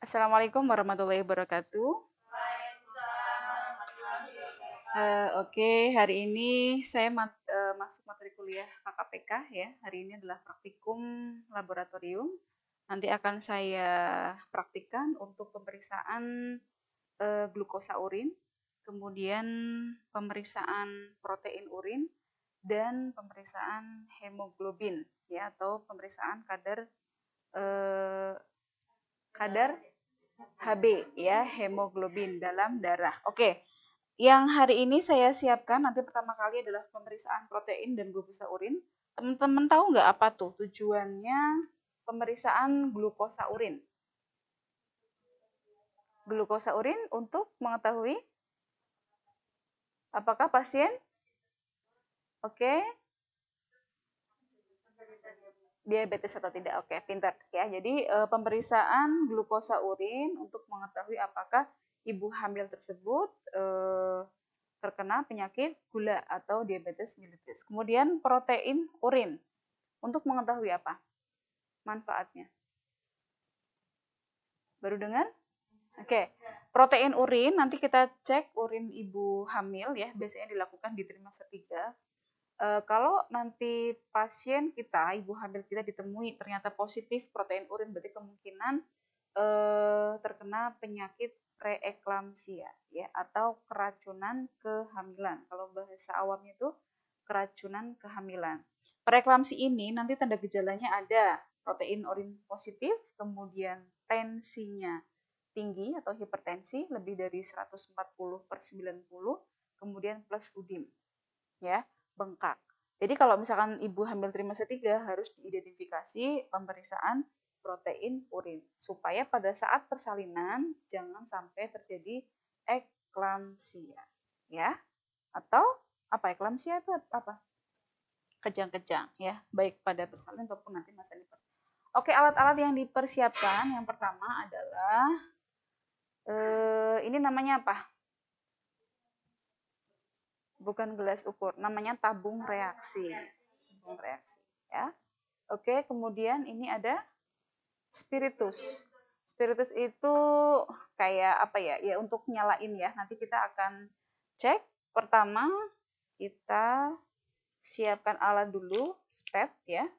Assalamualaikum warahmatullahi wabarakatuh. Oke, hari ini saya masuk materi kuliah KKPK ya. Hari ini adalah praktikum laboratorium. Nanti akan saya praktikkan untuk pemeriksaan glukosa urin, kemudian pemeriksaan protein urin, dan pemeriksaan hemoglobin ya, atau pemeriksaan eh, kadar HB ya, hemoglobin dalam darah. Oke. Yang hari ini saya siapkan nanti pertama kali adalah pemeriksaan protein dan glukosa urin. Teman-teman tahu nggak apa tuh tujuannya pemeriksaan glukosa urin? Glukosa urin untuk mengetahui apakah pasien oke diabetes atau tidak. Oke, pintar ya. Jadi pemeriksaan glukosa urin untuk mengetahui apakah ibu hamil tersebut terkena penyakit gula atau diabetes mellitus. Kemudian protein urin untuk mengetahui apa manfaatnya. Baru dengar? Oke. Protein urin nanti kita cek urin ibu hamil ya, biasanya dilakukan di trimester 3. Kalau nanti pasien kita, ibu hamil kita ditemui ternyata positif protein urin, berarti kemungkinan terkena penyakit preeklamsia ya, atau keracunan kehamilan. Kalau bahasa awamnya itu keracunan kehamilan. Preeklamsi ini nanti tanda gejalanya ada protein urin positif, kemudian tensinya tinggi atau hipertensi lebih dari 140/90, kemudian plus udim ya, bengkak. Jadi kalau misalkan ibu hamil trimester 3 harus diidentifikasi pemeriksaan protein urin supaya pada saat persalinan jangan sampai terjadi eklamsia ya. Atau apa, eklamsia itu apa? Kejang-kejang ya, baik pada persalinan ataupun nanti masa nifas. Oke, alat-alat yang dipersiapkan yang pertama adalah ini namanya apa? Bukan gelas ukur, namanya tabung reaksi. Tabung reaksi ya. Oke, kemudian ini ada spiritus. Spiritus itu kayak apa ya? Ya untuk nyalain ya. Nanti kita akan cek. Pertama kita siapkan alat dulu, spet ya.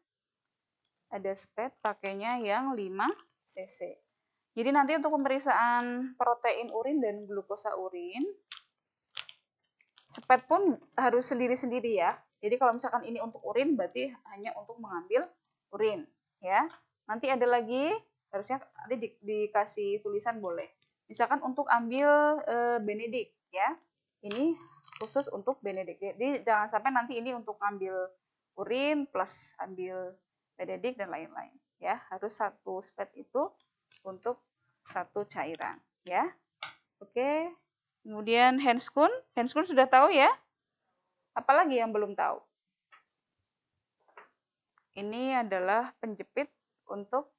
Ada spet pakainya yang 5 cc. Jadi nanti untuk pemeriksaan protein urin dan glukosa urin, spet pun harus sendiri-sendiri ya. Jadi kalau misalkan ini untuk urin berarti hanya untuk mengambil urin ya. Nanti ada lagi harusnya nanti dikasih tulisan boleh. Misalkan untuk ambil Benedik ya. Ini khusus untuk Benedik. Jadi jangan sampai nanti ini untuk ambil urin plus ambil Benedik dan lain-lain ya. Harus satu spet itu untuk satu cairan ya. Oke. Kemudian handscoon sudah tahu ya? Apalagi yang belum tahu? Ini adalah penjepit untuk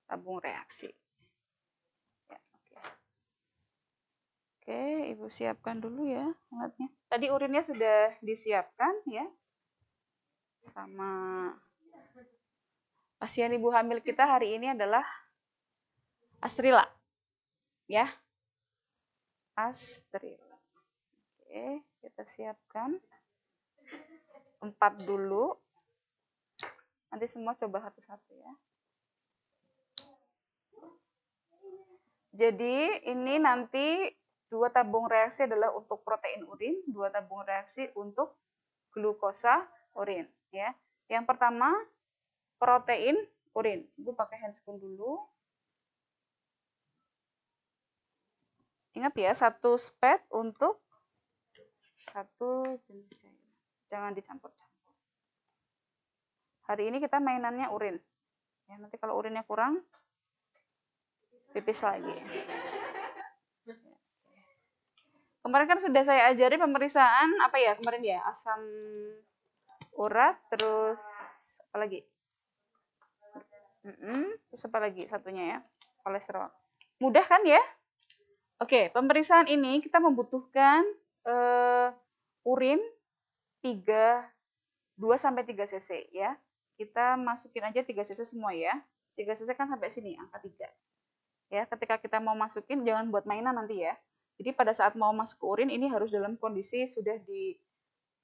tabung reaksi. Ya, oke, Ibu siapkan dulu ya alatnya. Tadi urinnya sudah disiapkan ya, sama pasien ibu hamil kita hari ini adalah Astrila, ya, Astrila. Oke, kita siapkan 4 dulu. Nanti semua coba satu-satu ya. Jadi ini nanti 2 tabung reaksi adalah untuk protein urin, 2 tabung reaksi untuk glukosa urin ya. Yang pertama protein urin. Ibu pakai handscoon dulu. Ingat ya, satu spet untuk satu jenis cairan. Jangan dicampur-campur. Hari ini kita mainannya urin. Ya, nanti kalau urinnya kurang, pipis lagi. Kemarin kan sudah saya ajari pemeriksaan apa ya kemarin ya, asam urat, terus apa lagi? Terus apa lagi satunya ya? Kolesterol. Mudah kan ya? Oke, pemeriksaan ini kita membutuhkan urin 2 sampai 3 cc ya. Kita masukin aja 3 cc semua ya. 3 cc kan sampai sini, angka 3. Ya, ketika kita mau masukin, jangan buat mainan nanti ya. Jadi pada saat mau masuk ke urin, ini harus dalam kondisi sudah di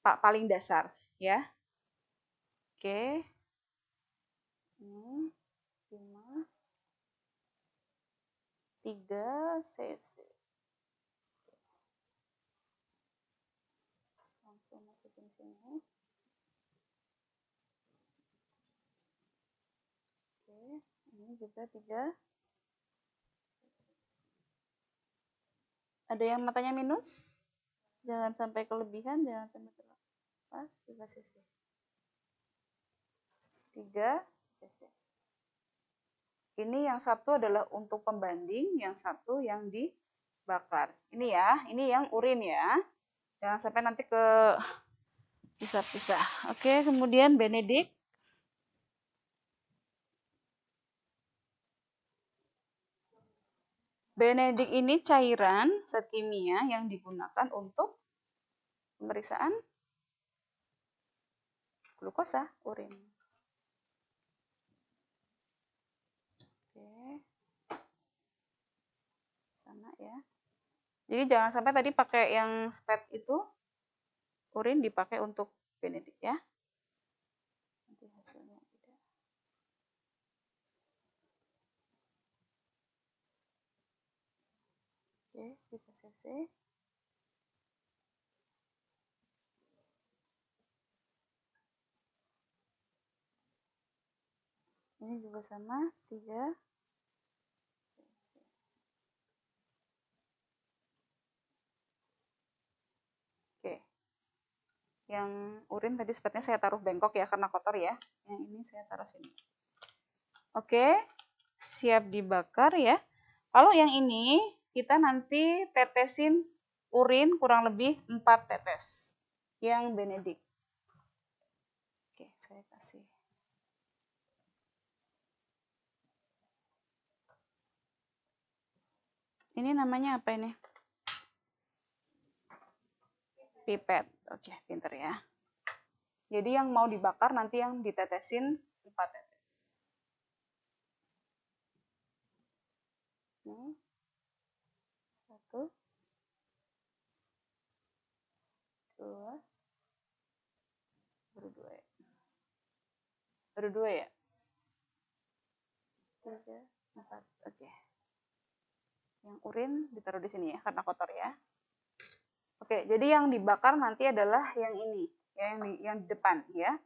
paling dasar. Ya. Oke. Ini 5, 3 cc. Langsung masukin sini. Oke, ini juga 3. Ada yang matanya minus? Jangan sampai kelebihan, jangan sampai terlepas. 3 cc. 3 cc. Ini yang satu adalah untuk pembanding, yang satu yang dibakar. Ini ya, ini yang urin ya. Jangan sampai nanti ke pisah-pisah. Oke, kemudian Benedict. Benedict ini cairan zat kimia yang digunakan untuk pemeriksaan glukosa urin. Oke. Sama ya. Jadi jangan sampai tadi pakai yang SPED itu, urin dipakai untuk Benedict ya. Nanti hasilnya tidak. Oke, 3 cc. Ini juga sama, 3. Oke. Yang urin tadi sepatnya saya taruh bengkok ya karena kotor ya. Yang ini saya taruh sini. Oke, siap dibakar ya. Kalau yang ini kita nanti tetesin urin kurang lebih 4 tetes. Yang Benedict. Oke, saya kasih. Ini namanya apa ini? Pipet. Oke, pinter ya. Jadi yang mau dibakar nanti yang ditetesin 4 tetes. Ini 1, 2, baru 2 ya. Baru 2 ya? 3, 4. Oke. Yang urin ditaruh di sini ya, karena kotor ya. Oke, jadi yang dibakar nanti adalah yang ini, ya, yang di depan ya.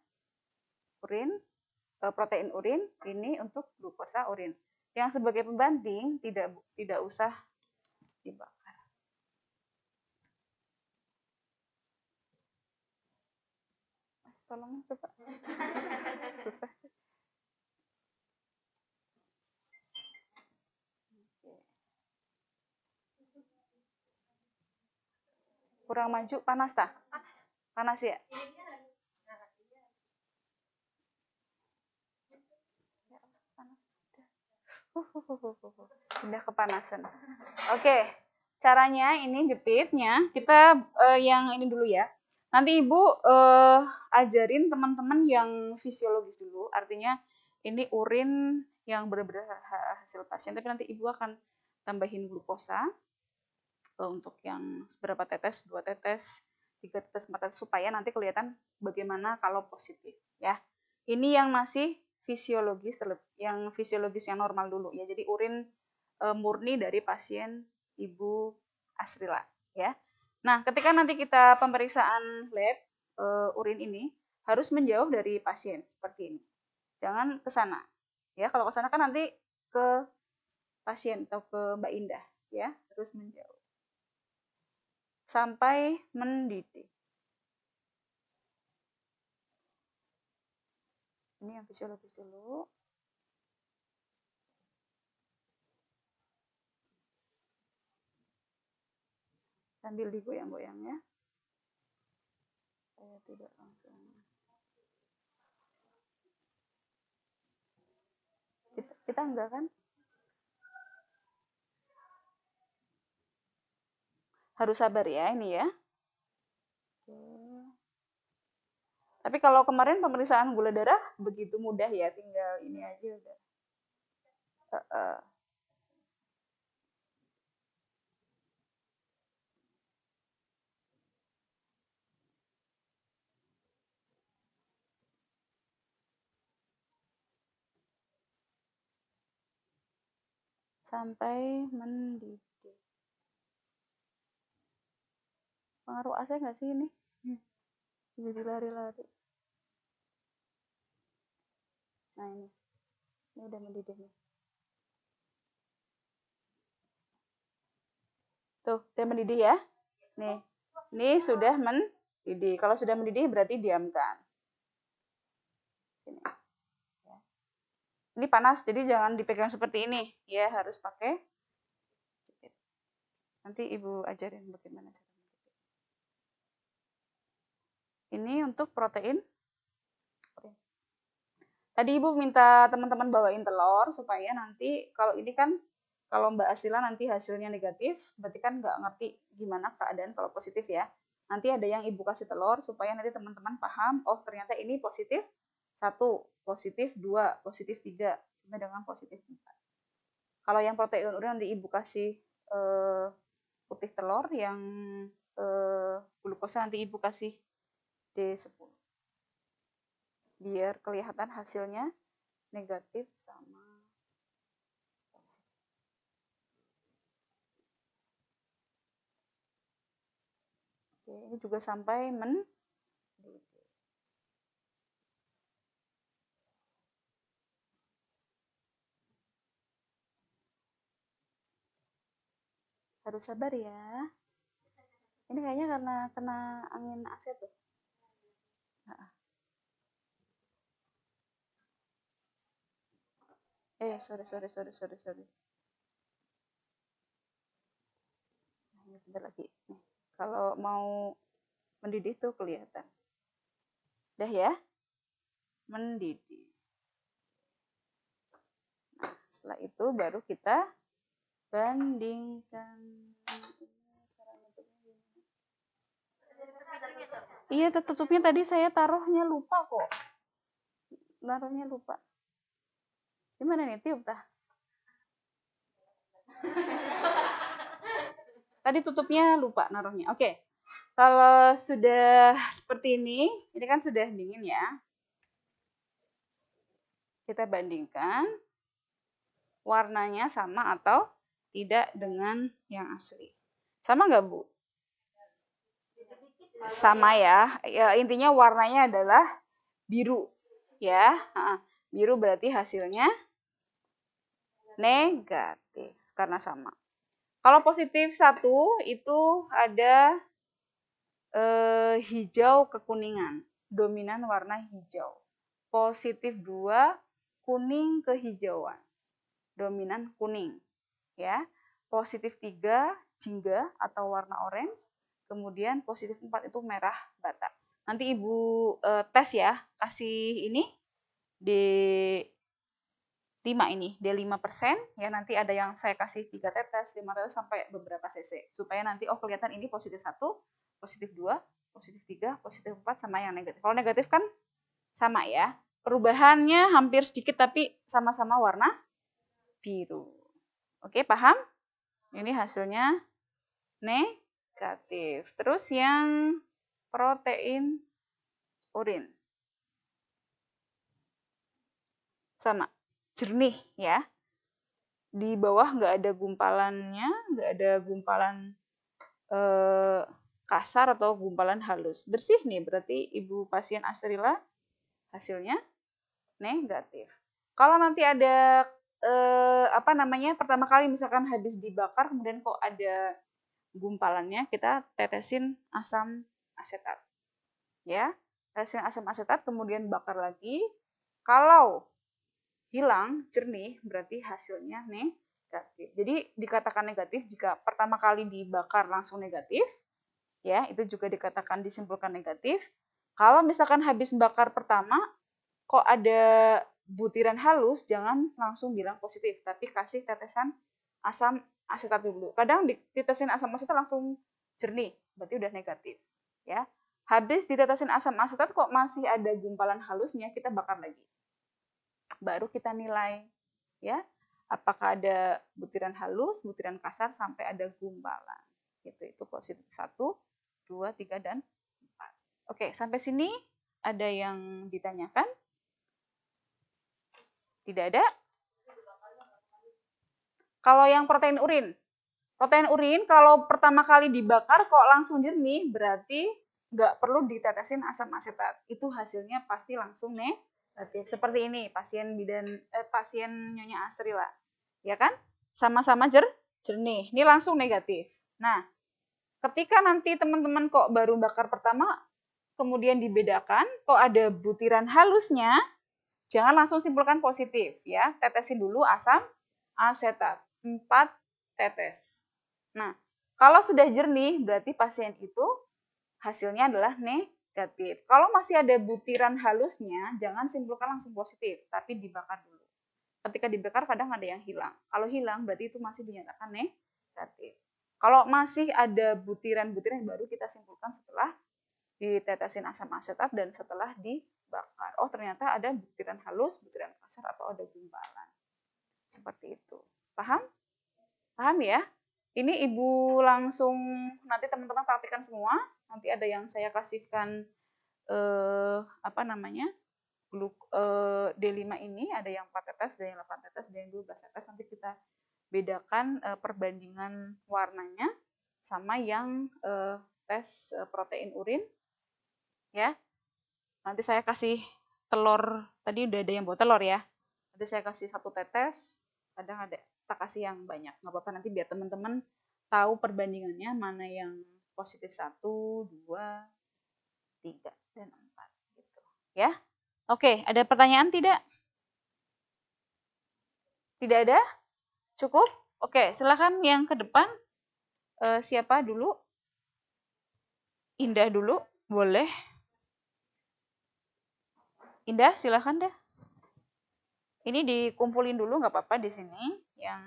Urin, protein urin, ini untuk glukosa urin. Yang sebagai pembanding tidak usah dibakar. Tolong coba. Susah. Kurang maju, panas tak? Panas ya? Udah kepanasan. Oke, caranya ini jepitnya kita yang ini dulu ya. Nanti Ibu ajarin teman-teman yang fisiologis dulu, artinya ini urin yang benar-benar hasil pasien, tapi nanti Ibu akan tambahin glukosa untuk yang seberapa tetes, 2 tetes, 3 tetes, 4 tetes, supaya nanti kelihatan bagaimana kalau positif ya. Ini yang masih fisiologis, yang normal dulu ya. Jadi urin murni dari pasien Ibu Asrila ya. Nah, ketika nanti kita pemeriksaan lab urin ini harus menjauh dari pasien seperti ini. Jangan ke sana. Ya, kalau ke sana kan nanti ke pasien atau ke Mbak Indah ya, terus menjauh sampai mendidih. Ini yang fisiologis dulu. Sambil digoyang-goyang ya. Saya tidak langsung. Kita enggak kan? Harus sabar ya ini ya. Oke. Tapi kalau kemarin pemeriksaan gula darah begitu mudah ya, tinggal ini aja udah. Sampai mendidih. Pengaruh AC nggak sih ini? Jadi lari-lari. Nah ini udah mendidih nih. Tuh, udah mendidih ya. Nih, ini sudah mendidih. Kalau sudah mendidih berarti diamkan. Sini. Ini panas, jadi jangan dipegang seperti ini. Ya, harus pakai. Nanti Ibu ajarin bagaimana cara menjepit. Ini untuk protein. Tadi Ibu minta teman-teman bawain telur supaya nanti kalau ini kan kalau Mbak Asila nanti hasilnya negatif, berarti kan nggak ngerti gimana keadaan kalau positif ya. Nanti ada yang Ibu kasih telur supaya nanti teman-teman paham, oh ternyata ini positif 1, positif 2, positif 3, sampai dengan positif 4. Kalau yang protein urin nanti Ibu kasih putih telur, yang glukosa nanti Ibu kasih D10. Biar kelihatan hasilnya negatif sama positif. Oke, ini juga sampai mendidih. Harus sabar ya. Ini kayaknya karena kena angin AC tuh. Sorry. Nah, ini bentar lagi. Nih, kalau mau mendidih tuh kelihatan. Udah ya? Mendidih. Nah, setelah itu baru kita bandingkan. Iya, tutupnya tadi saya taruhnya lupa kok. Naruhnya lupa. Gimana nih, tiup tah? Tadi tutupnya lupa naruhnya. Oke. Kalau sudah seperti ini kan sudah dingin ya. Kita bandingkan warnanya sama atau tidak dengan yang asli. Sama nggak, Bu? Sama ya. Ya, intinya warnanya adalah biru. Ya, biru berarti hasilnya negatif karena sama. Kalau positif 1 itu ada hijau kekuningan, dominan warna hijau. Positif 2 kuning kehijauan, dominan kuning. Ya. Positif 3 jingga atau warna orange, kemudian positif 4 itu merah bata. Nanti Ibu tes ya, kasih ini D5 ini, D5%, ya nanti ada yang saya kasih 3 tetes, 5 tetes sampai beberapa cc, supaya nanti oh kelihatan ini positif 1, positif 2, positif 3, positif 4 sama yang negatif. Kalau negatif kan sama ya, perubahannya hampir sedikit tapi sama-sama warna biru. Oke, paham? Ini hasilnya negatif. Terus yang protein urin. Sama, jernih ya. Di bawah nggak ada gumpalannya, nggak ada gumpalan kasar atau gumpalan halus. Bersih nih, berarti ibu pasien Astrila hasilnya negatif. Kalau nanti ada pertama kali misalkan habis dibakar kemudian kok ada gumpalannya, kita tetesin asam asetat. Ya, tetesin asam asetat kemudian bakar lagi. Kalau hilang jernih berarti hasilnya negatif. Jadi dikatakan negatif jika pertama kali dibakar langsung negatif, ya itu juga dikatakan disimpulkan negatif. Kalau misalkan habis bakar pertama kok ada butiran halus, jangan langsung bilang positif, tapi kasih tetesan asam asetat dulu. Kadang ditetesin asam asetat langsung jernih, berarti udah negatif. Ya, habis ditetesin asam asetat kok masih ada gumpalan halusnya, kita bakar lagi. Baru kita nilai, ya. Apakah ada butiran halus, butiran kasar, sampai ada gumpalan. Itu positif 1, 2, 3, dan 4. Oke, sampai sini ada yang ditanyakan? Tidak ada? Kalau yang protein urin kalau pertama kali dibakar kok langsung jernih, berarti nggak perlu ditetesin asam asetat. Itu hasilnya pasti langsung negatif. Seperti ini, pasien Nyonya Asri lah. Ya kan? Sama-sama jernih. Ini langsung negatif. Nah, ketika nanti teman-teman kok baru bakar pertama, kemudian dibedakan, kok ada butiran halusnya, jangan langsung simpulkan positif ya. Tetesin dulu asam asetat. 4 tetes. Nah, kalau sudah jernih berarti pasien itu hasilnya adalah negatif. Kalau masih ada butiran halusnya, jangan simpulkan langsung positif, tapi dibakar dulu. Ketika dibakar kadang ada yang hilang. Kalau hilang berarti itu masih dinyatakan negatif. Kalau masih ada butiran-butiran baru kita simpulkan setelah ditetesin asam asetat dan setelah dibakar. Oh, ternyata ada butiran halus, butiran kasar, atau ada gumpalan. Seperti itu. Paham? Paham ya? Ini Ibu langsung nanti teman-teman praktikkan semua. Nanti ada yang saya kasihkan D5 ini ada yang 4 tetes, ada yang 8 tetes, ada yang 12 tetes. Nanti kita bedakan perbandingan warnanya sama yang tes protein urin ya. Nanti saya kasih telur, tadi udah ada yang bawa telur ya. Nanti saya kasih 1 tetes, kadang ada kita kasih yang banyak, nggak apa-apa, nanti biar teman-teman tahu perbandingannya mana yang positif 1, 2, 3, dan 4 gitu ya. Oke, ada pertanyaan tidak? Tidak ada? Cukup? Oke, silakan yang ke depan. Siapa dulu? Indah dulu, boleh. Indah, silakan dah. Ini dikumpulin dulu, nggak apa-apa di sini. Yang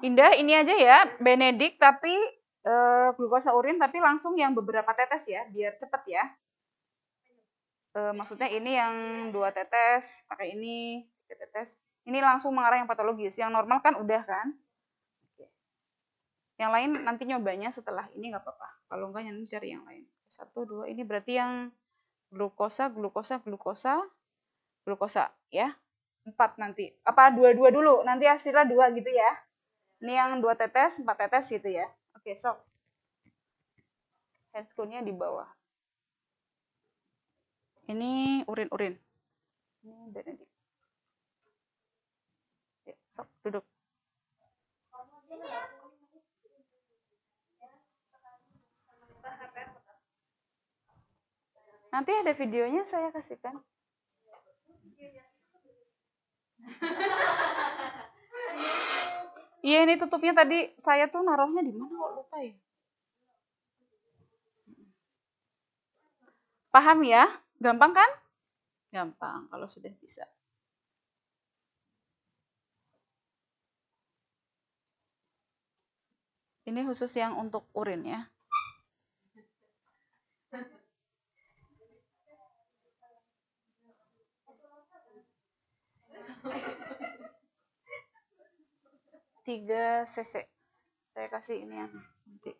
Indah, ini aja ya, Benedik tapi glukosa urin tapi langsung yang beberapa tetes ya, biar cepet ya. Maksudnya ini yang 2 tetes, pakai ini 3 tetes. Ini langsung mengarah yang patologis. Yang normal kan udah kan? Yang lain nanti nyobanya setelah ini nggak apa-apa. Kalau enggak nanti cari yang lain. 1, 2, ini berarti yang glukosa ya. 4 nanti. Apa 2 dulu? Nanti hasilnya 2 gitu ya. Ini yang 2 tetes, 4 tetes gitu ya. Oke, sok. Handscoon-nya di bawah. Ini urin. Ini Benedik. Ya, sok, duduk. Nanti ada videonya saya kasihkan. Iya, ini tutupnya tadi saya tuh naruhnya di mana kok lupa ya. Paham ya? Gampang kan? Gampang kalau sudah bisa. Ini khusus yang untuk urin ya. Tiga cc. Saya kasih ini ya nanti.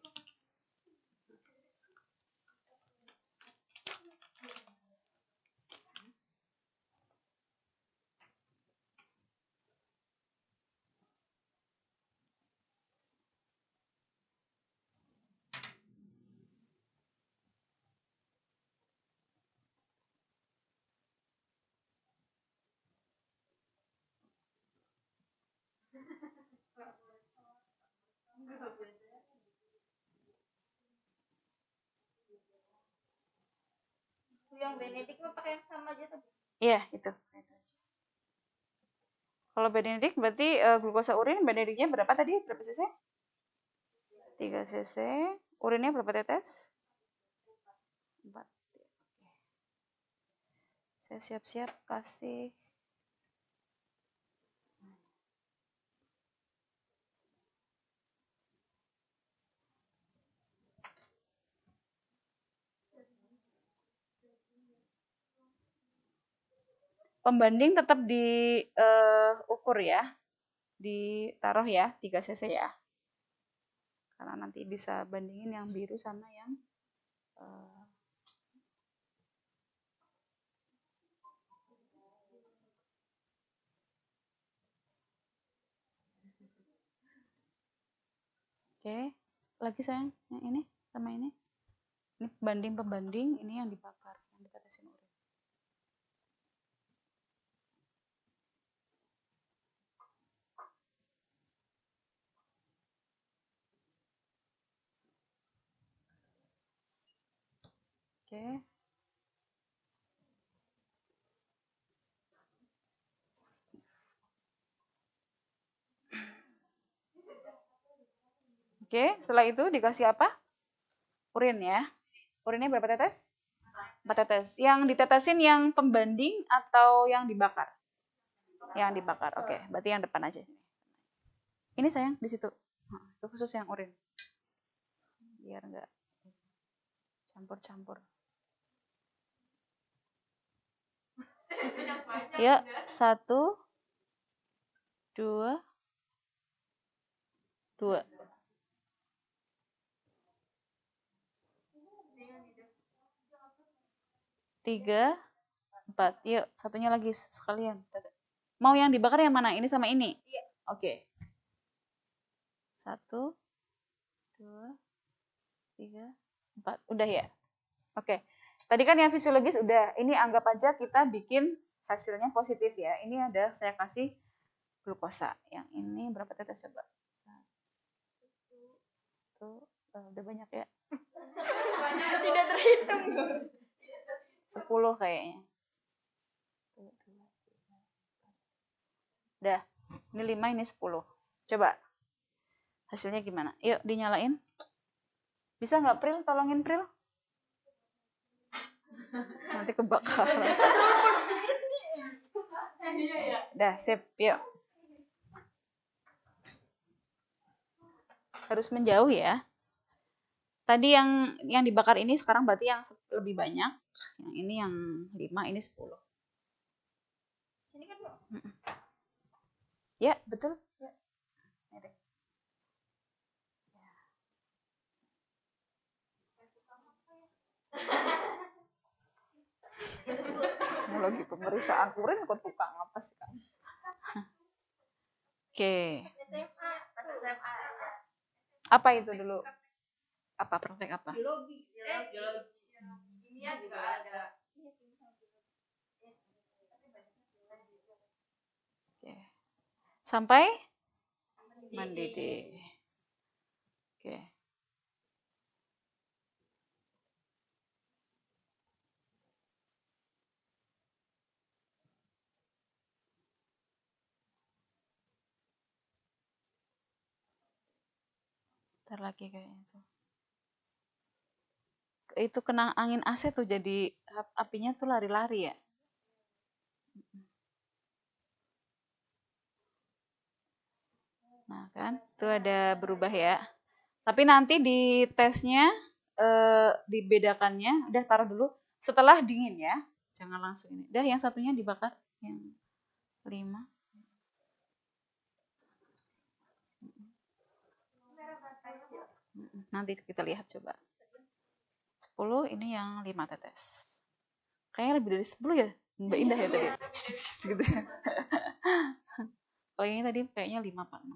Yang Benedik mau pakai yang sama aja tuh. Iya, itu. Kalau Benedik berarti glukosa urin Benediknya berapa tadi? Berapa cc? 3 cc. Urinnya berapa tetes? 4. Saya siap-siap kasih. Pembanding tetap diukur ya. Ditaruh ya 3 cc ya. Karena nanti bisa bandingin yang biru sama yang Oke, lagi sayang, yang ini sama ini. Ini pembanding, ini yang dibakar, yang ditetesin urin. Oke. Oke, setelah itu dikasih apa? Urin ya. Urinnya berapa tetes? 4 tetes. Yang ditetesin yang pembanding atau yang dibakar? Yang dibakar. Oke, berarti yang depan aja. Ini sayang di situ. Itu khusus yang urin. Biar enggak campur-campur. Ya, 1, 2, 2. 3, 4. Yuk, satunya lagi sekalian. Mau yang dibakar yang mana? Ini sama ini? Iya. Oke. 1, 2, 3, 4. Udah ya? Oke. Tadi kan yang fisiologis udah. Ini anggap aja kita bikin hasilnya positif ya. Ini ada saya kasih glukosa. Yang ini berapa tetes coba? Tuh, udah banyak ya. Tidak terhitung. 10 kayaknya. Udah. Ini 5, ini 10. Coba. Hasilnya gimana? Yuk dinyalain. Bisa nggak Pril? Tolongin Pril. Nanti kebakar. Dah, sip. Yuk. Harus menjauh ya. Tadi yang dibakar ini sekarang berarti yang lebih banyak. Yang ini yang 5, ini 10. Ini kan, ya, betul. Ya. Lagi pemeriksaan urin kok tukang apa sih kamu? Oke. Apa itu dulu? Apa praktek apa? Biologi. Kimia juga ada. Oke. Sampai mendidih. Oke. Ntar lagi kayaknya tuh. Itu kena angin AC tuh jadi apinya tuh lari-lari ya. Nah kan, itu ada berubah ya. Tapi nanti di tesnya dibedakannya, udah taruh dulu setelah dingin ya. Jangan langsung ini. Udah yang satunya dibakar, yang 5. Nanti kita lihat coba. 10, ini yang 5 tetes. Kayaknya lebih dari 10 ya. Mbak Indah ya tadi. Gitu. Kalau ini tadi kayaknya 5 apa 6.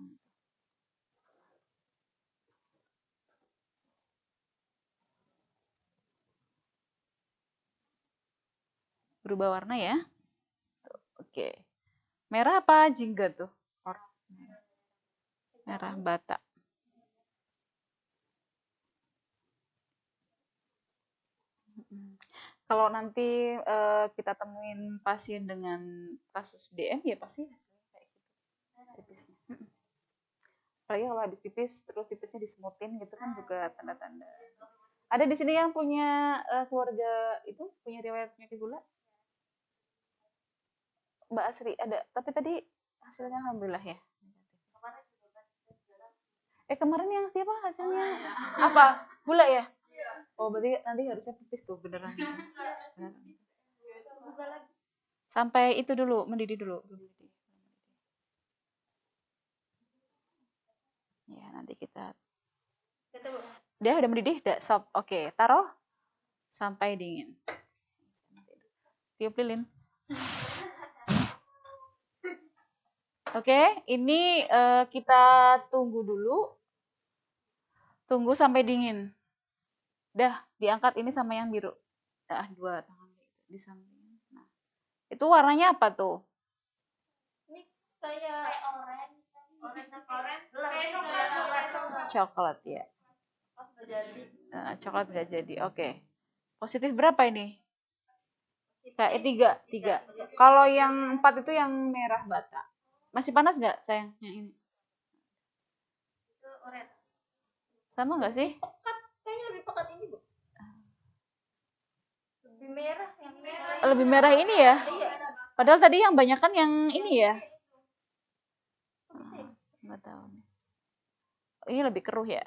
Berubah warna ya. Tuh, oke. Merah apa jingga tuh? Merah bata. Kalau nanti kita temuin pasien dengan kasus DM ya pasti kayak gitu. Pipisnya. Apalagi kalau habis pipis terus pipisnya disemutin gitu kan juga tanda-tanda. Ada di sini yang punya keluarga itu punya riwayat penyakit gula? Mbak Asri ada, tapi tadi hasilnya alhamdulillah ya. Kemarin yang siapa hasilnya? Apa? Gula ya? Oh berarti nanti harusnya pipis tuh beneran. Beneran. Sampai itu dulu, mendidih dulu. Ya, nanti kita. Dia udah mendidih, udah sop. Oke, taruh sampai dingin. Tiup lilin. Oke, ini kita tunggu dulu. Tunggu sampai dingin. Dah, diangkat ini sama yang biru. Dua tangan di samping. Nah, itu warnanya apa tuh? Ini kayak orange. Coklat ya. Coklat nggak jadi. Oke. Positif berapa ini? Kayak 3. Kalau yang 4 itu yang merah bata. Masih panas nggak sayang? Yang ini. Itu orange. Sama nggak sih? Kayaknya lebih pekat ini, Bu. Lebih merah yang merah. Lebih merah ini ya? Iya. Padahal tadi yang banyak kan yang ini ya? Nggak tahu nih. Ini lebih keruh ya?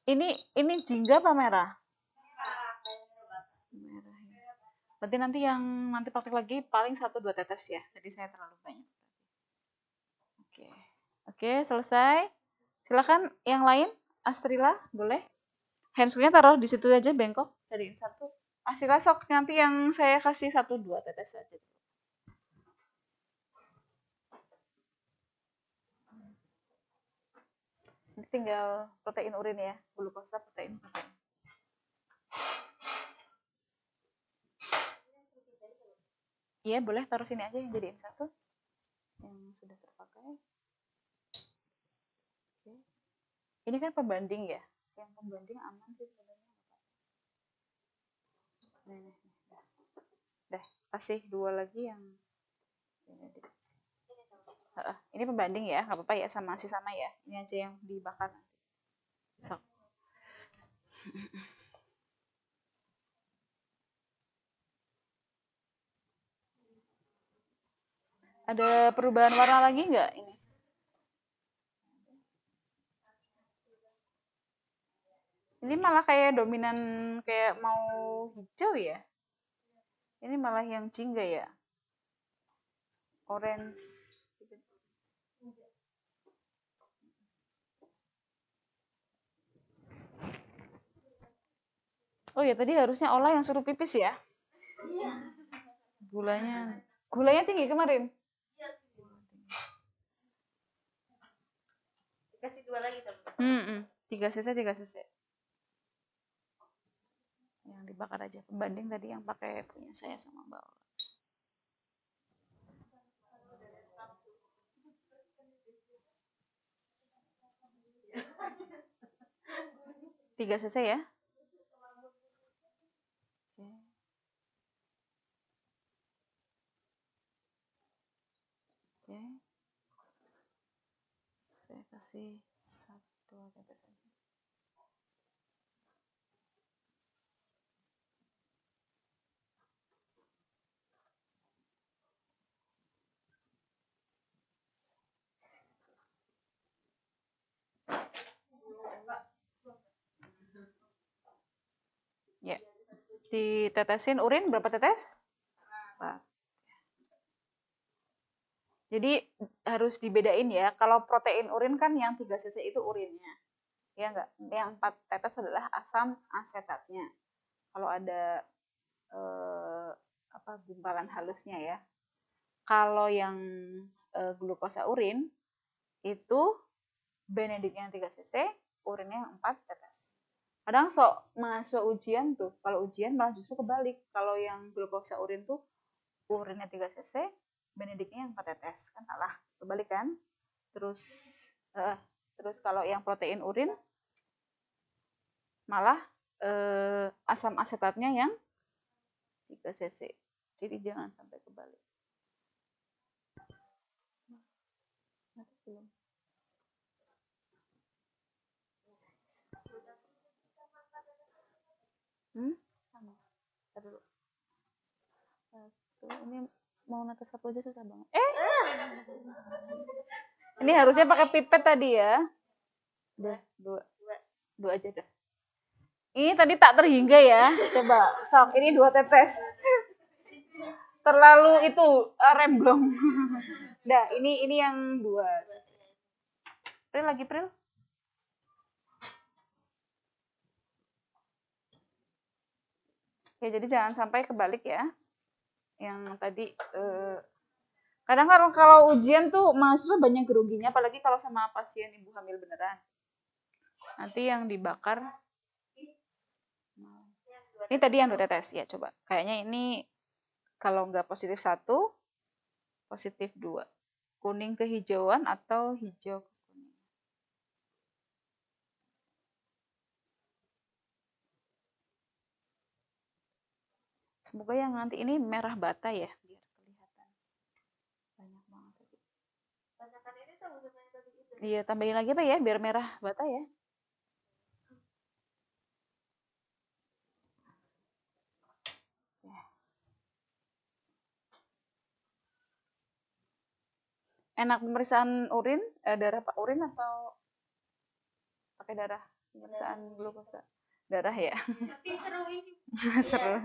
Ini jingga apa merah? Merah ya. Berarti nanti praktek lagi paling 1-2 tetes ya. Jadi saya terlalu banyak. Oke, selesai. Silakan yang lain, Astrila, boleh. Handscreen-nya taruh di situ aja, bengkok. Jadiin 1. Astrila sok nanti yang saya kasih 1-2 tetes saja. Ini tinggal protein urin ya, glukosa protein. Iya, boleh taruh sini aja yang jadiin 1. Yang sudah terpakai. Oke. Ini kan pembanding ya. Yang pembanding aman sih sebenarnya. Nih. Dah, kasih 2 lagi yang ini pembanding ya, nggak apa-apa ya, masih sama ya. Ini aja yang dibakar nanti. Sok. Ada perubahan warna lagi nggak ini? Ini malah kayak dominan kayak mau hijau ya. Ini malah yang jingga ya. Orange. Oh ya, tadi harusnya Ola yang suruh pipis ya. Iya. Gulanya tinggi kemarin. Kasih 2 lagi, Tapi. 3 cc 3 cc. Yang dibakar aja. Pembanding tadi yang pakai punya saya sama Mbak Ola. 3 cc ya. Oke. Saya kasih 1 tetes aja. Ya. Ditetesin urin berapa tetes? 4. Jadi harus dibedain ya. Kalau protein urin kan yang 3 cc itu urinnya. Ya enggak? Yang 4 tetes adalah asam asetatnya. Kalau ada gumpalan halusnya ya. Kalau yang glukosa urin itu benediknya 3 cc, urinnya 4 tetes. Kadang masuk ujian tuh, kalau ujian malah justru kebalik. Kalau yang glukosa urin tuh urinnya 3 cc, benediknya 4 tetes. Kan salah, kebalik kan? Terus kalau yang protein urin malah asam asetatnya yang 3 cc. Jadi jangan sampai kebalik. Belum. Sama. Dulu. Ini mau netes 1 aja susah banget. Ini harusnya pakai pipet tadi ya. Udah, 2 aja dah. Ini tadi tak terhingga ya. Coba, sok. Ini 2 tetes. Terlalu itu remblong. Dah, ini yang 2. Pril lagi, Pril. Ya, jadi jangan sampai kebalik ya. Yang tadi kadang kalau ujian tuh mahasiswa banyak geruginya, apalagi kalau sama pasien ibu hamil beneran. Nanti yang dibakar. Ini tadi yang 2 tetes ya, coba. Kayaknya ini kalau nggak positif 1, positif 2. Kuning kehijauan atau hijau ke kuning. Semoga yang nanti ini merah bata ya, biar kelihatan. Banyak banget tadi. Iya, tambahin lagi apa ya, biar merah bata ya. Enak pemeriksaan urin, darah pak urin atau pakai darah? Pemeriksaan glukosa. Darah ya. Tapi seru ini. Seru.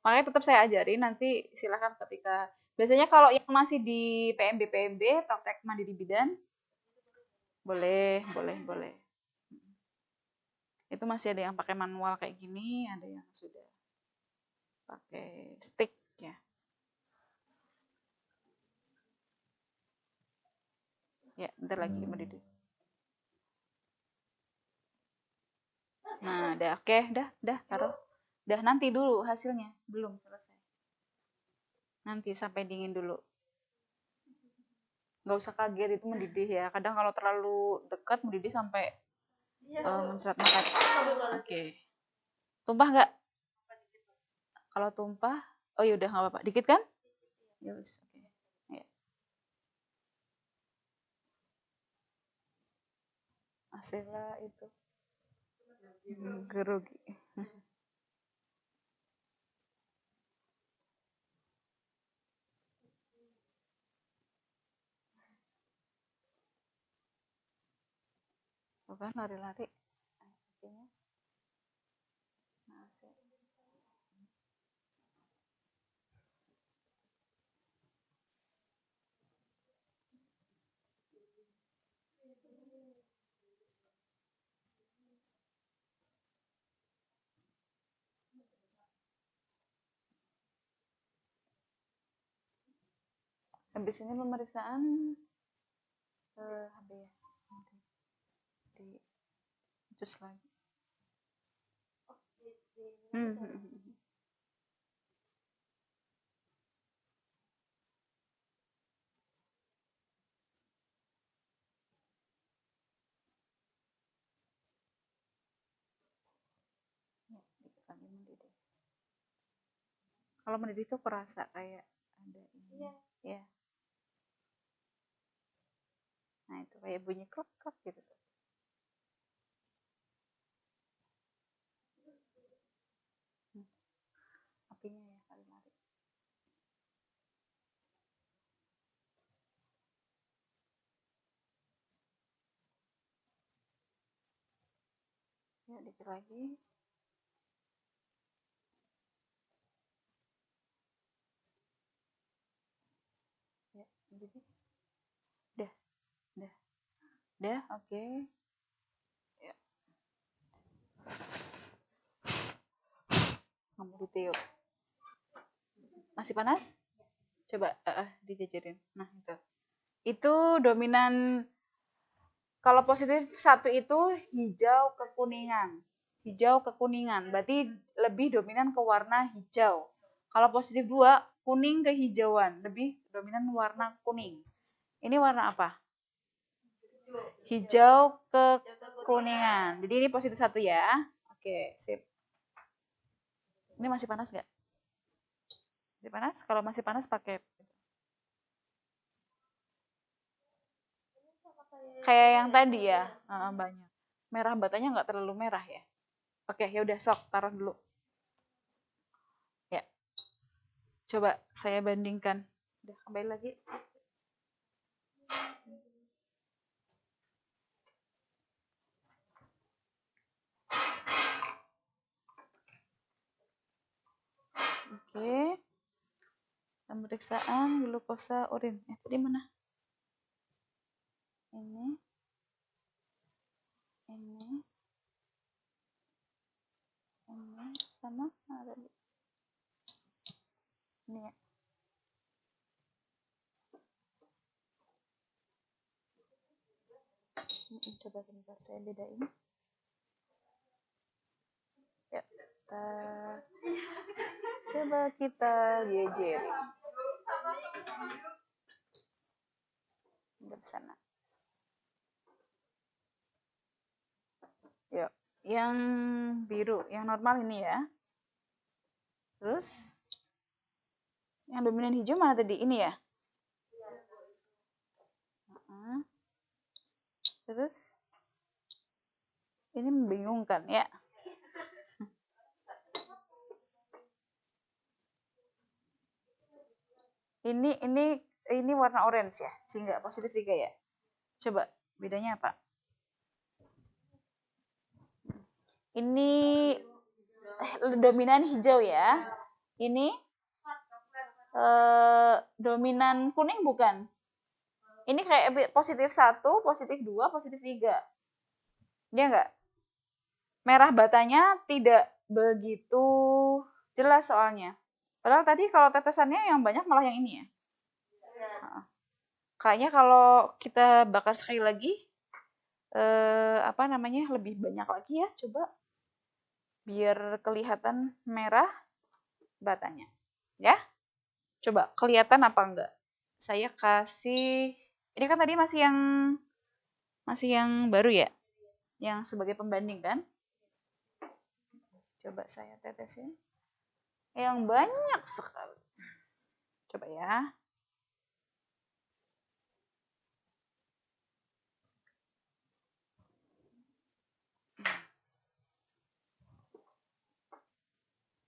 Makanya tetap saya ajarin, nanti silahkan ketika biasanya kalau yang masih di PMB praktek mandiri bidan boleh. Itu masih ada yang pakai manual kayak gini, ada yang sudah pakai stick ya. Ya, bentar lagi mendidih. Nah, udah oke, dah taruh. Dah nanti dulu hasilnya, belum selesai. Nanti sampai dingin dulu. Nggak usah kaget itu mendidih ya. Kadang kalau terlalu dekat mendidih sampai mencerat makan. Oke. Tumpah nggak? Kalau tumpah, oh yaudah nggak apa-apa. Dikit kan? Ya wis. Oke. Ya. Hasilnya itu gerugi. Bukan lari-lari. Akhirnya. Habis ini pemeriksaan HB ya. Di cus lagi. Lagi mendidih. Kalau mendidih tuh kerasa kayak ada ini. Ya. Nah, itu kayak bunyi klek-klek gitu. Apinya ya lari-lari. Ya, dikit lagi. Ya, mendidih. Dah, oke. Ya. Nggak mau ditiup. Masih panas? Coba dijajarin. Nah, itu. Itu dominan, kalau positif 1 itu hijau kekuningan. Hijau kekuningan, berarti lebih dominan ke warna hijau. Kalau positif 2, kuning kehijauan, lebih dominan warna kuning. Ini warna apa? Hijau kekuningan. Jadi ini positif 1 ya. Oke, sip. Ini masih panas nggak? Masih panas? Kalau masih panas pakai kayak yang tadi ya, banyak. Merah batanya nggak terlalu merah ya. Oke, ya udah sok taruh dulu. Ya. Coba saya bandingkan. Udah kembali lagi. Pemeriksaan glukosa urin. Tadi mana? Ini. Sama ada di ini ya. Coba bentar saya bedain. Ya, coba kita jejerin. Di sana. Yuk, yang biru, yang normal ini ya. Terus yang dominan hijau mana tadi? Ini ya. Terus ini membingungkan ya. Ini warna orange ya, sehingga positif 3 ya. Coba bedanya apa? Ini dominan hijau ya. Ini dominan kuning bukan? Ini kayak positif 1, positif 2, positif 3. Dia enggak? Merah batanya tidak begitu jelas soalnya. Padahal tadi kalau tetesannya yang banyak malah yang ini ya. Kayaknya kalau kita bakar sekali lagi, lebih banyak lagi ya. Coba biar kelihatan merah batanya. Ya, coba kelihatan apa enggak? Saya kasih, ini kan tadi masih yang baru ya, yang sebagai pembanding kan? Coba saya tetesin, yang banyak sekali. Coba ya.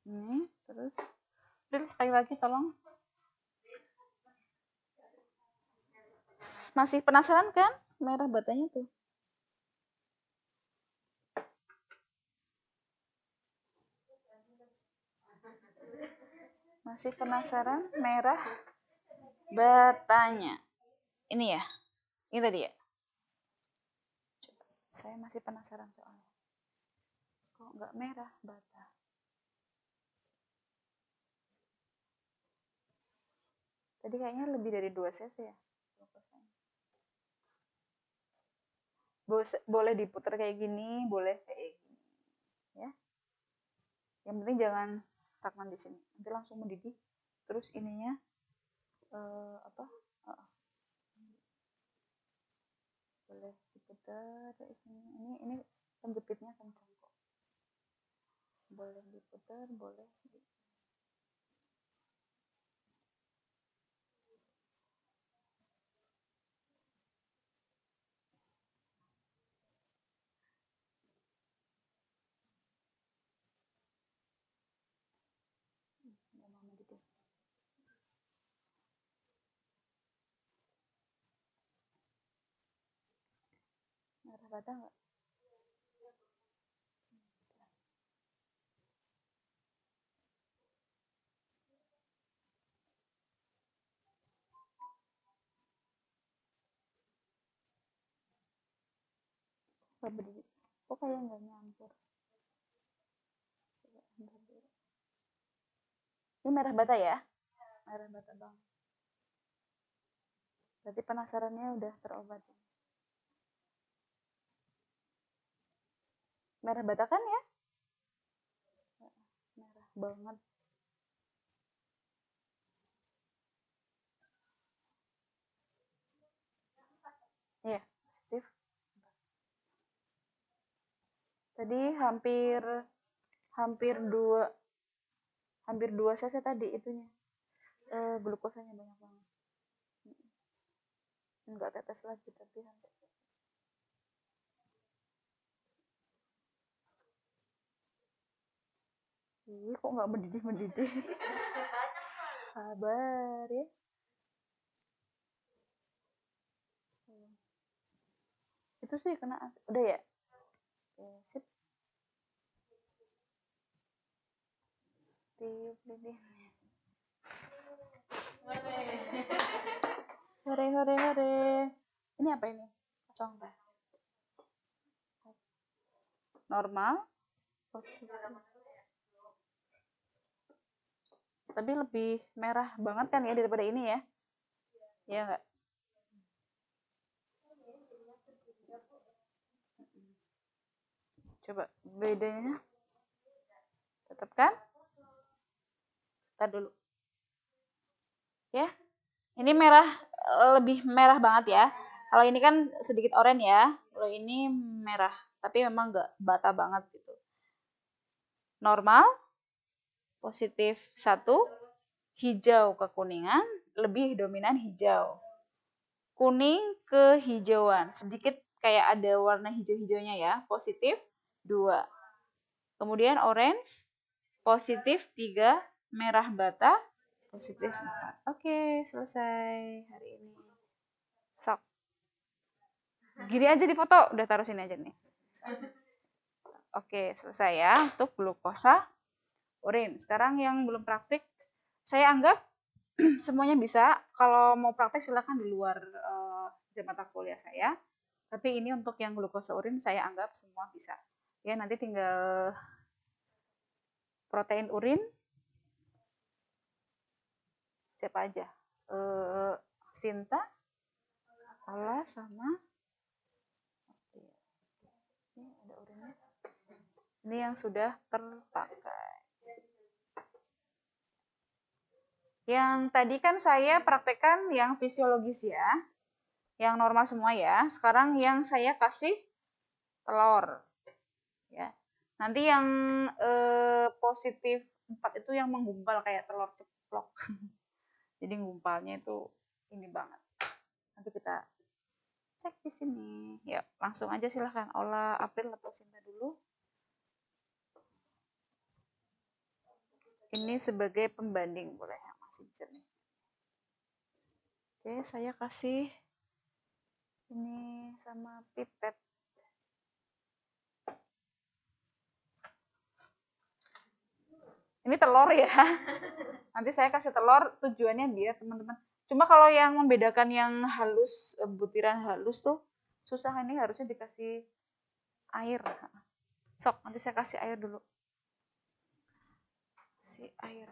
Ini, terus sekali lagi tolong. Masih penasaran kan merah batanya tuh? Masih penasaran merah batanya? Ini ya? Ini tadi ya? Coba. Saya masih penasaran soalnya. Kok nggak merah bata? Tadi kayaknya lebih dari 2 cc ya. Boleh diputar kayak gini, boleh kayak gini. Ya. Yang penting jangan stagnan di sini. Nanti langsung mendidih. Terus ininya boleh diputar ini penjepitnya kencang kok. Boleh diputar, boleh merah bata nggak? Kok kayak nggak nyampur? Ini merah bata ya? Merah bata bang. Berarti penasarannya udah terobati. Merah bata kan ya? Merah banget. Iya, positif. Tadi hampir 2 cc tadi itunya. Glukosanya banyak banget. Enggak tetes lagi tapi hampir. Kok nggak mendidih? Sabar ya. Itu sih kena. Udah ya? Oke, sip. Tiup lilin. Hore, hore, hore. Ini apa ini? Kosong dah. Normal. Tapi lebih merah banget kan ya daripada ini ya? Iya nggak? Coba bedanya. Tetap kan? Ntar dulu. Ya. Ini merah, lebih merah banget ya. Kalau ini kan sedikit oranye ya. Kalau ini merah. Tapi memang nggak bata banget gitu. Normal. Positif 1. Hijau kekuningan. Lebih dominan hijau. Kuning kehijauan. Sedikit kayak ada warna hijau-hijaunya ya. Positif 2. Kemudian orange. Positif 3. Merah bata. Positif 4. Oke, selesai hari ini. Sok. Gini aja di foto. Udah taruh sini aja nih. Oke, selesai ya untuk glukosa urin. Sekarang yang belum praktik, saya anggap semuanya bisa. Kalau mau praktek silakan di luar jam mata kuliah saya. Tapi ini untuk yang glukosa urin saya anggap semua bisa. Ya, nanti tinggal protein urin. Siapa aja? Sinta, Ola sama ini ada urinnya. Ini yang sudah terpakai. Yang tadi kan saya praktekkan yang fisiologis ya. Yang normal semua ya. Sekarang yang saya kasih telur. Ya. Nanti yang positif 4 itu yang menggumpal kayak telur ceplok. Jadi ngumpalnya itu ini banget. Nanti kita cek di sini. Ya, langsung aja silahkan. Olah April atau Sinta dulu. Ini sebagai pembanding boleh yang masih jernih. Oke, saya kasih ini sama pipet. Ini telur ya. Nanti saya kasih telur tujuannya biar teman-teman. Cuma kalau yang membedakan yang halus, butiran halus tuh susah, ini harusnya dikasih air. Sok, nanti saya kasih air dulu. Kasih air.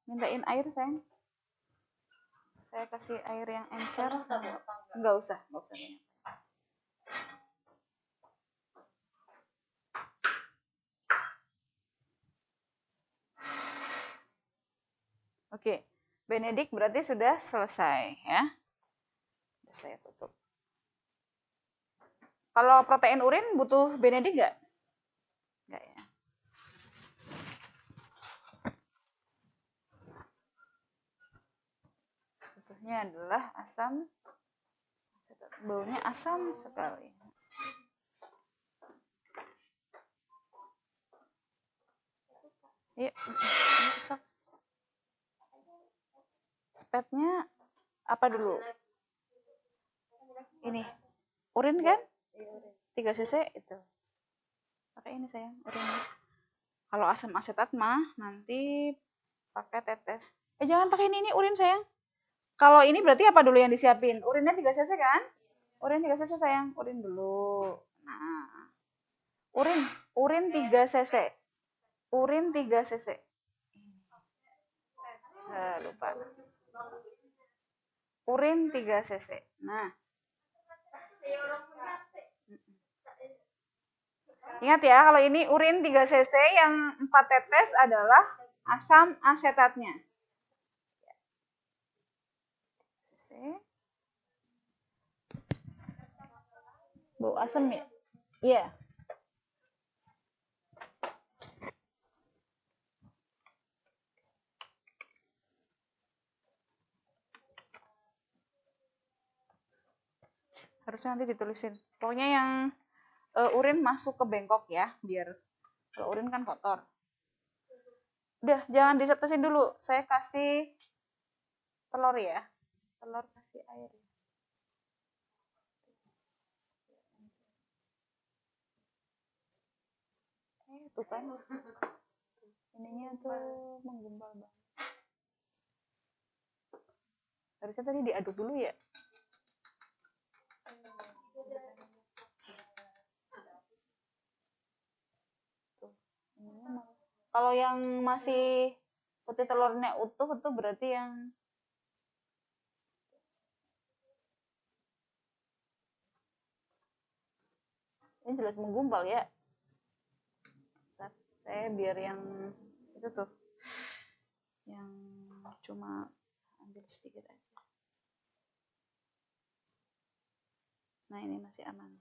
Mintain air, sayang. Saya kasih air yang encer. Enggak usah. Oke, Benedik berarti sudah selesai ya. Saya tutup. Kalau protein urin butuh Benedik nggak? Nggak ya. Butuhnya adalah asam. Baunya asam sekali. Yuk, sok. Spetnya apa dulu? Ini urin kan? 3 cc itu. Pakai ini sayang, urin. Kalau asam asetat mah nanti pakai tetes. Jangan pakai ini urin sayang. Kalau ini berarti apa dulu yang disiapin? Urinnya 3 cc kan? Urin 3 cc sayang, urin dulu. Nah. Urin 3 cc. Urin 3 cc. Lupa. Urin 3 cc. Nah. Ingat ya, kalau ini urin 3 cc yang 4 tetes adalah asam asetatnya. Bau asam ya? Iya. Harusnya nanti ditulisin. Pokoknya yang urin masuk ke bengkok ya, biar kalau urin kan kotor. Udah, jangan disetesin dulu. Saya kasih telur ya. Telur kasih air. Tuh kan. ininya tuh menggumpal banget. Harusnya tadi diaduk dulu ya. Tuh, kalau yang masih putih telurnya utuh itu berarti yang ini jelas menggumpal ya. Saya biar yang itu tuh yang cuma ambil sedikit aja. Nah ini masih aman.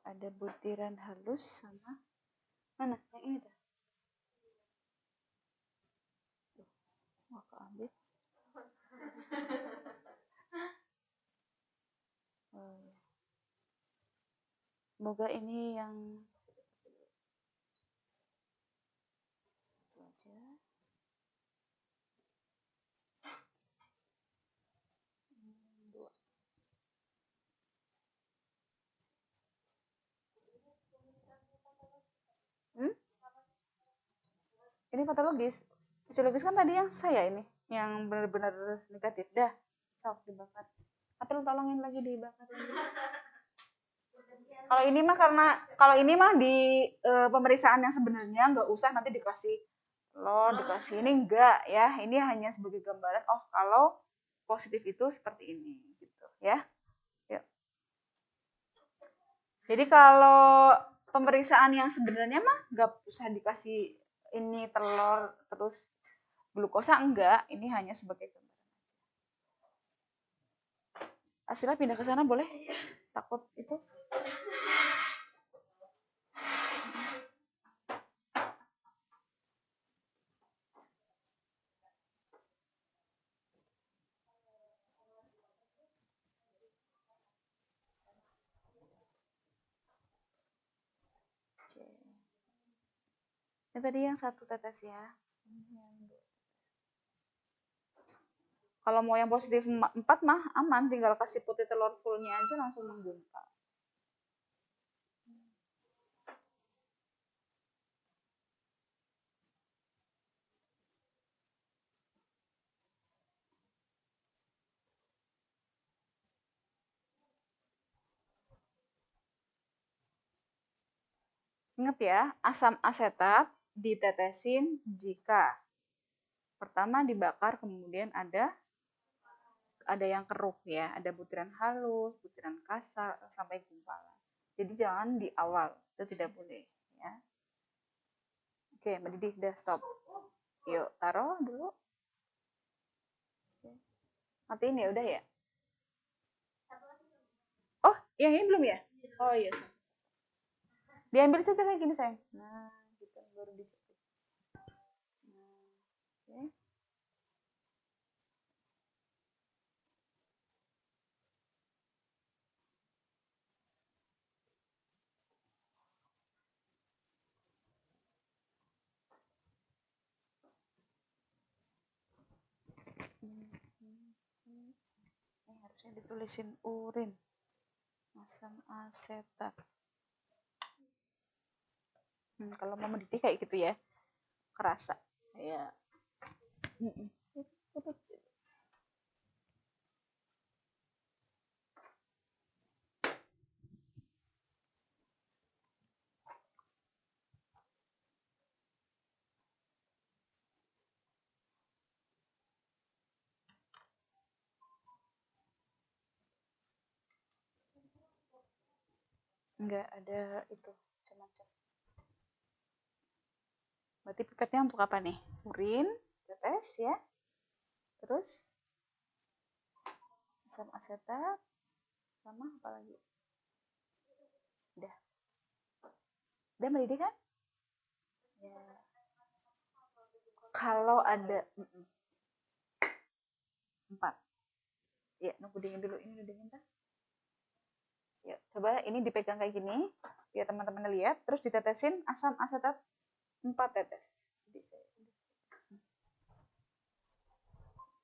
Ada butiran halus sama mana? Yang ini dah. Wah keambil. Oh, ya. Semoga ini yang itu aja. Dua. Ini patologis. Fisiologis kan tadi yang saya ini, yang benar-benar negatif. Dah, sok dibakar. April tolongin lagi dibakar lagi. Kalau ini mah kalau ini mah di pemeriksaan yang sebenarnya nggak usah nanti dikasih dikasih ini enggak ya. Ini hanya sebagai gambaran. Oh kalau positif itu seperti ini gitu ya. Yuk. Jadi kalau pemeriksaan yang sebenarnya mah nggak usah dikasih ini telur terus glukosa enggak. Ini hanya sebagai gambaran. Hasilnya pindah ke sana boleh? Takut itu. Ini tadi yang 1 tetes ya. Kalau mau yang positif 4 mah aman, tinggal kasih putih telur fullnya aja langsung menggumpal. Ingat ya, asam asetat ditetesin jika pertama dibakar, kemudian ada yang keruh ya, ada butiran halus, butiran kasar sampai gumpalan. Jadi jangan di awal, itu tidak boleh ya. Oke, Mbak Didi udah stop. Yuk, taruh dulu. Matiin ya, udah ya. Oh, yang ini belum ya? Oh iya. Diambil saja kayak gini sayang. Nah, gitu baru dijepit. Nah, oke. Ini harusnya ditulisin urin, asam asetat. Kalau mau mendidih kayak gitu ya, kerasa ya. Enggak ada itu macam-macam. Berarti pipetnya untuk apa nih? Urin, tetes ya. Terus asam asetat sama apa lagi? Udah. Udah mendidih kan? Ya. Kalau ada 4. Ya, nunggu dingin dulu. Ini udah dingin kan? Ya, coba ini dipegang kayak gini, biar teman-teman lihat. Terus ditetesin asam asetat 4 tetes.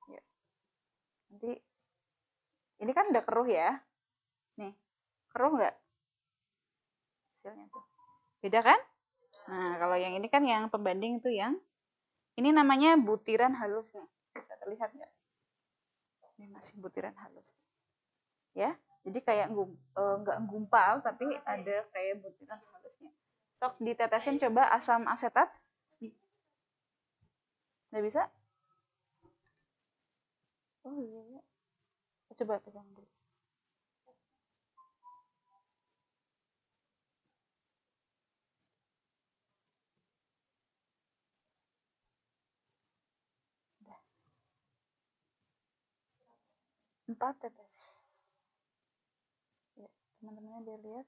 Ya. Nanti ini kan udah keruh ya. Nih, keruh nggak? Hasilnya tuh. Beda kan? Nah, kalau yang ini kan yang pembanding itu yang ini namanya butiran halus nih. Bisa terlihat nggak? Ini masih butiran halus. Ya, jadi kayak nggak gumpal tapi ada kayak butiran halusnya. Sok ditetesin coba asam asetat. Nggak bisa? Oh iya, iya. Coba pegang dulu. Udah. 4 tetes. Ya, teman-temannya biar lihat.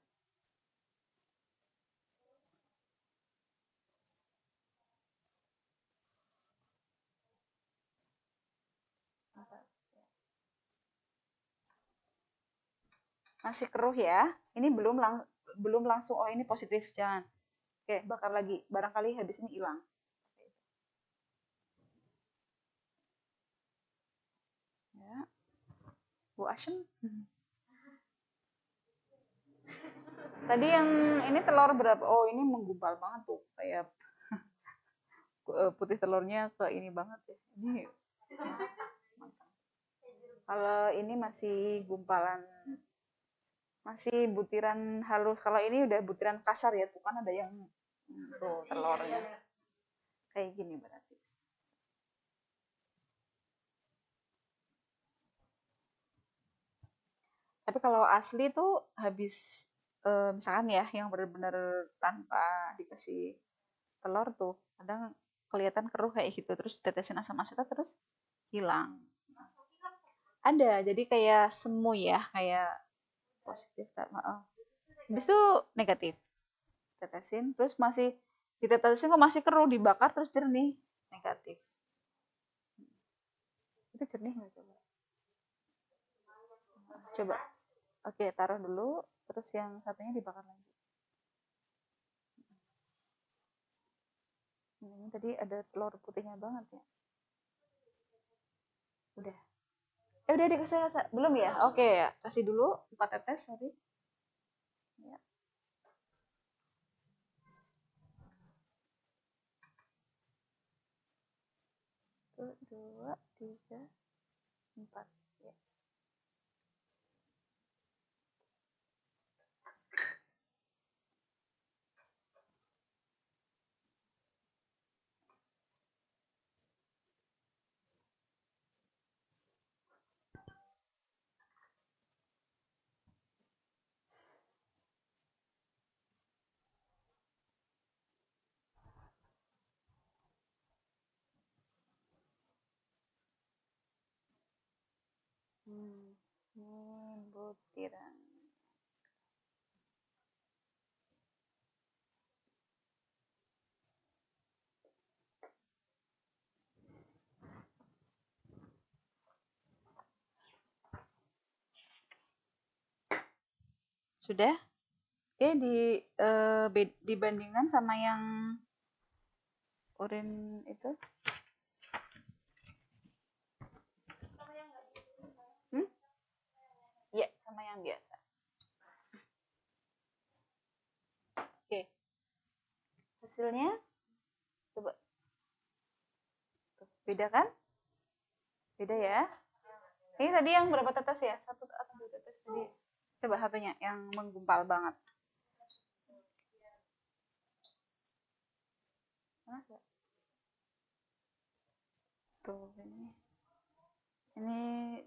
Masih keruh ya. Ini belum langsung oh ini positif, jangan. Oke, bakar lagi. Barangkali habis ini hilang. Ya. Bu Asem. Tadi yang ini telur berapa? Oh, ini menggumpal banget tuh. Kayak putih telurnya ke ini banget ya. Ini kalau ini masih gumpalan, masih butiran halus. Kalau ini udah butiran kasar ya, tuh kan ada yang tuh telurnya kayak gini berarti. Tapi kalau asli tuh habis misalkan ya yang benar-benar tanpa dikasih telur tuh kadang kelihatan keruh kayak gitu terus ditetesin asam asetat terus hilang. Ada jadi kayak semu ya kayak positif habis itu negatif tetesin terus masih ditetesin kok masih keruh dibakar terus jernih negatif itu jernih nggak coba oke taruh dulu terus yang satunya dibakar lagi ini tadi ada telur putihnya banget ya udah udah dikasih belum ya oke ya kasih dulu 4 tetes sorry ya. 1, 2, 3, 4 ya. Ini butiran. Sudah? Oke, dibandingkan sama yang urin itu. Hmm? Ya, sama yang biasa. Oke. Hasilnya coba. Tuh, beda kan? Beda ya. Ini tadi yang berapa tetes ya? 1 atau 2 tetes tadi. Coba satunya yang menggumpal banget. Mana ya? Tuh, ini. Ini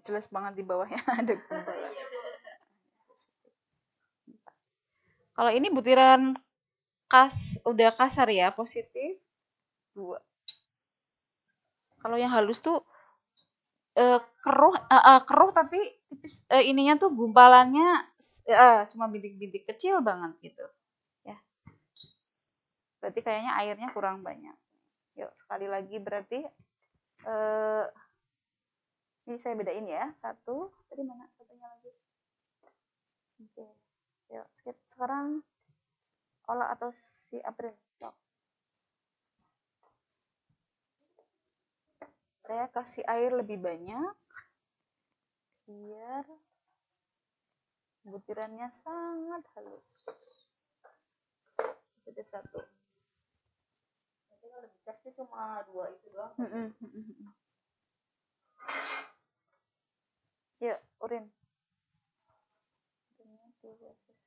jelas banget di bawahnya ada gumpalan. Kalau ini butiran udah kasar ya, positif 2. Kalau yang halus tuh keruh tapi tipis ininya tuh gumpalannya cuma bintik-bintik kecil banget gitu ya berarti kayaknya airnya kurang banyak yuk sekali lagi berarti ini saya bedain ya satu tadi mana satunya lagi oke yuk skip sekarang olah atau si April yuk. Saya kasih air lebih banyak biar butirannya sangat halus jadi satu lebih casnya cuma 2 itu doang. Yuk, urin. Urinnya 3 cc.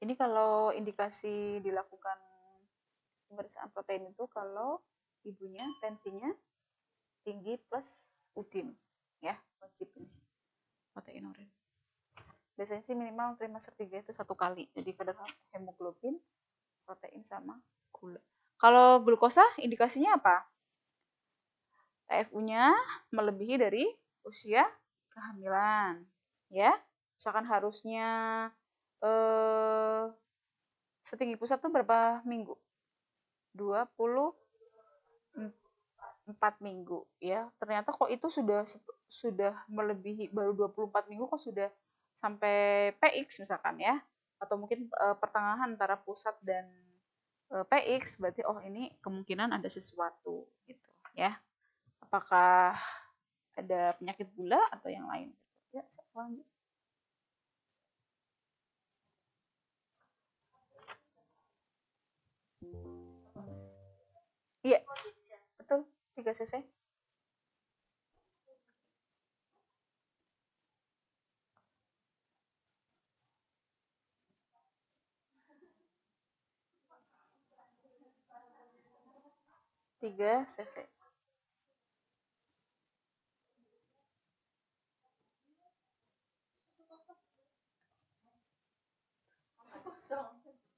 Ini kalau indikasi dilakukan pemeriksaan protein itu kalau ibunya tensinya tinggi plus udim, ya wajib ini protein urin. Biasanya sih minimal trimester 3 itu 1 kali. Jadi kadar hemoglobin, protein sama gula. Kalau glukosa indikasinya apa? TFU-nya melebihi dari usia kehamilan, ya. Misalkan harusnya setinggi pusat tuh berapa minggu? 24 minggu, ya. Ternyata kok itu sudah melebihi, baru 24 minggu kok sudah sampai PX misalkan ya. Atau mungkin pertengahan antara pusat dan PX, berarti oh ini kemungkinan ada sesuatu gitu ya. Apakah ada penyakit gula atau yang lain? Ya, lanjut. Iya, betul. 3 cc. Tiga cc.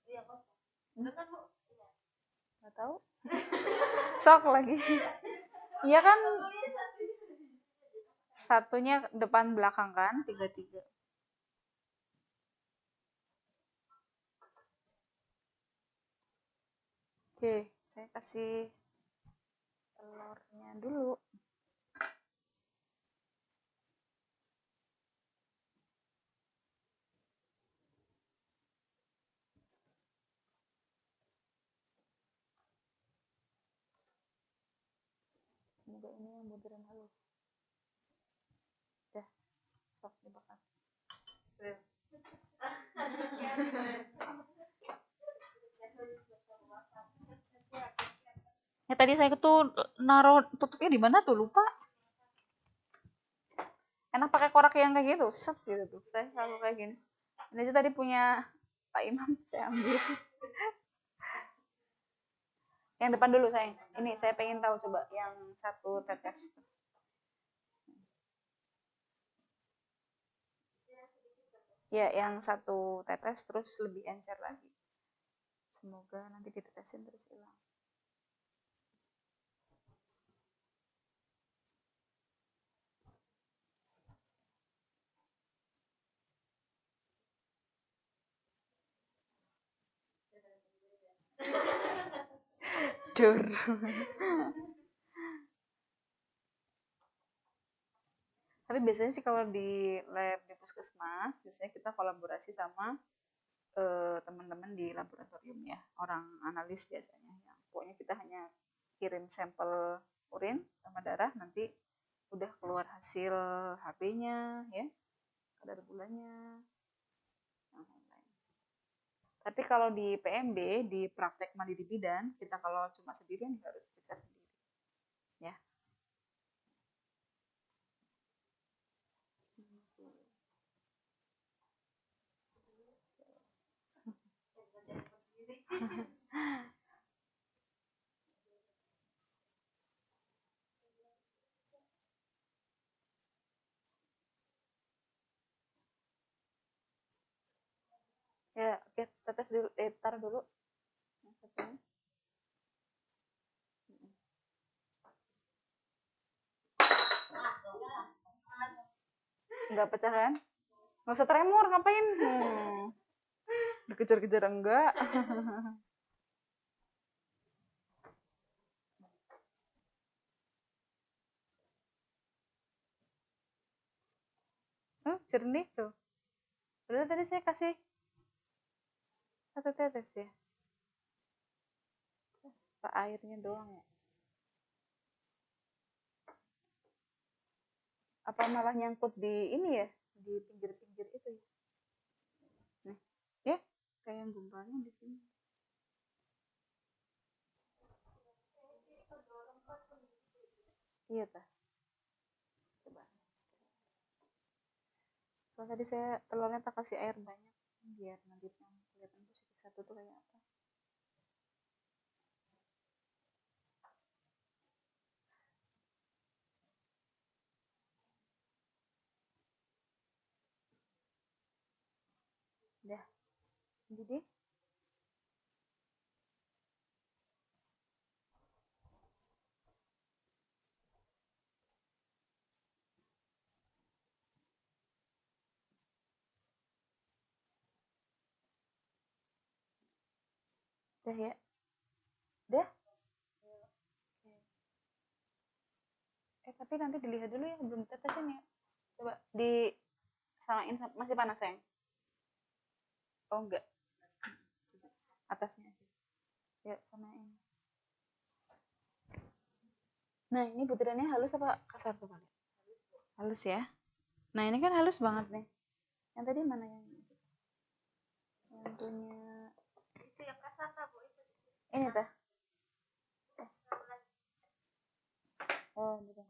Iya kosong. Kan Bu? Nggak tahu. Sok lagi. Iya kan satunya depan belakang kan, 3-3. Oke, saya kasih telurnya dulu. Semoga ini yang modern halus. Udah, sok dibakar. Ya tadi saya tuh naruh tutupnya di mana tuh lupa. Enak pakai korek yang kayak gitu, set gitu tuh. Saya selalu kayak gini. Ini aja tadi punya Pak Imam, saya ambil. Yang depan dulu sayang. Ini saya pengen tahu coba yang 1 tetes. Ya, yang 1 tetes terus lebih encer lagi. Semoga nanti ditetesin terus hilang. Dur. Tapi biasanya sih kalau di lab di puskesmas, biasanya kita kolaborasi sama teman-teman di laboratorium ya, orang analis biasanya. Yang pokoknya kita hanya kirim sampel urin sama darah, nanti udah keluar hasil HB-nya ya, kadar gulanya, yang lain-lain. Tapi kalau di PMB, di praktek mandiri bidan, kita kalau cuma sendirian harus periksa sendiri ya. Ya, oke, tetes dulu, taruh dulu. Nggak pecah kan? Nggak usah tremor, ngapain? Dikejar-kejar enggak. Jernih tuh. Berarti tadi saya kasih 1 tetes ya. Apa airnya doang ya? Apa malah nyangkut di ini ya? Di pinggir-pinggir itu ya? Nih, ya, kayak gumpalnya di sini. Iya tah. Coba. Soalnya tadi saya telurnya tak kasih air banyak biar nanti yang kelihatan positif 1 tuh kayak apa. Udah, jadi udah ya. Udah. Tapi nanti dilihat dulu ya, belum tetesin ya. Coba di samain, masih panas sayang? Oh enggak, atasnya aja. Ya, samain. Nah, ini butirannya halus apa kasar coba lihat. Halus ya. Nah, ini kan halus banget nih. Yang tadi mana yang punya Itu yang kasar lah, Bu. ini tah. Oh, bukan.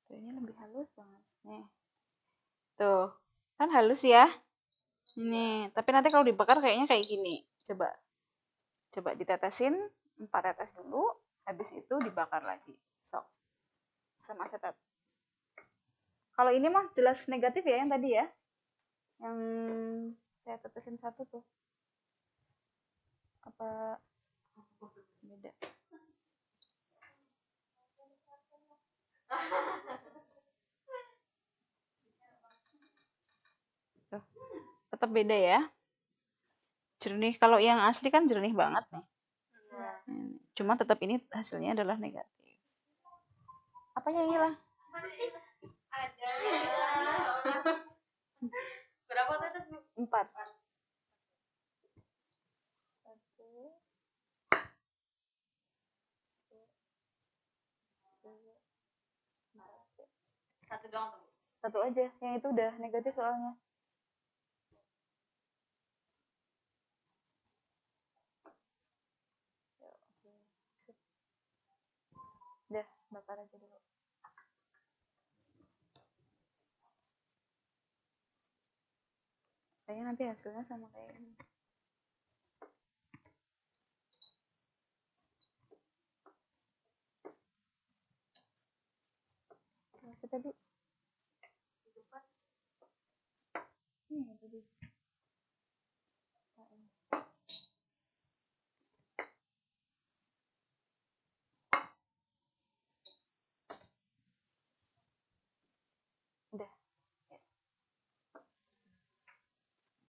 Tuh, ini lebih halus banget. Nih. Tuh. Kan halus ya? Nih, tapi nanti kalau dibakar kayaknya kayak gini. Coba. Coba ditetesin 4 tetes dulu, habis itu dibakar lagi. Sok. Sama asetat. Kalau ini mah jelas negatif ya yang tadi ya. Yang saya tetesin 1 tuh. Apa beda? Tuh. Tetap beda ya. Jernih. Kalau yang asli kan jernih banget nih. Cuma tetap ini hasilnya adalah negatif. Apa yang hilang? Ada. Berapa tetes, Bu? 4. 1 doang, Bu. 1 aja. Yang itu udah negatif soalnya. Udah, bakar aja dulu. Kayaknya nanti hasilnya sama kayak ini. Masih tadi. Ini tadi. Udah.